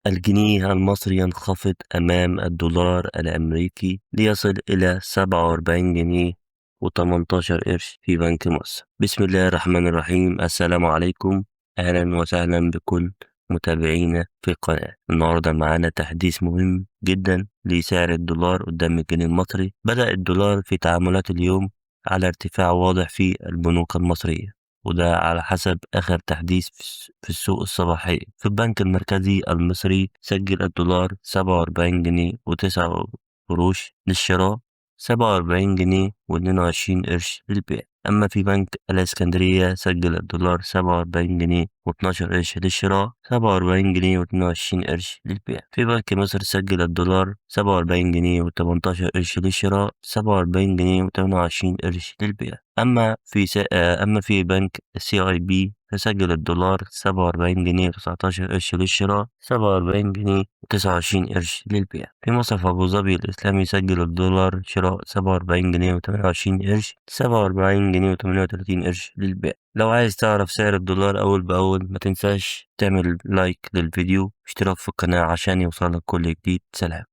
الجنيه المصري ينخفض أمام الدولار الأمريكي ليصل إلى 47 جنيه و18 قرش في بنك مصر. بسم الله الرحمن الرحيم. السلام عليكم، أهلا وسهلا بكل متابعينا في القناة. النهاردة معانا تحديث مهم جدا لسعر الدولار قدام الجنيه المصري. بدأ الدولار في تعاملات اليوم على ارتفاع واضح في البنوك المصرية، وده على حسب آخر تحديث في السوق الصباحية. في البنك المركزي المصري سجل الدولار 47 جنيه و9 قروش للشراء، 47 جنيه و22 قرش للبيع. أما في بنك الإسكندرية سجل الدولار 47 جنيه و12 قرش للشراء، 47 جنيه و22 قرش للبيع. في بنك مصر سجل الدولار 47 جنيه و18 قرش للشراء، 47 جنيه و28 قرش للبيع. أما في بنك CIB فسجل الدولار 47 جنيه و19 قرش للشراء، 47 جنيه و29 قرش للبيع. في مصرف أبو ظبي الإسلامي سجل الدولار شراء 47 جنيه و28 قرش، 47 جنيه و38 قرش للبيع. لو عايز تعرف سعر الدولار أول بأول ما تنساش تعمل لايك للفيديو واشتراك في القناة عشان يوصلك كل جديد. سلام.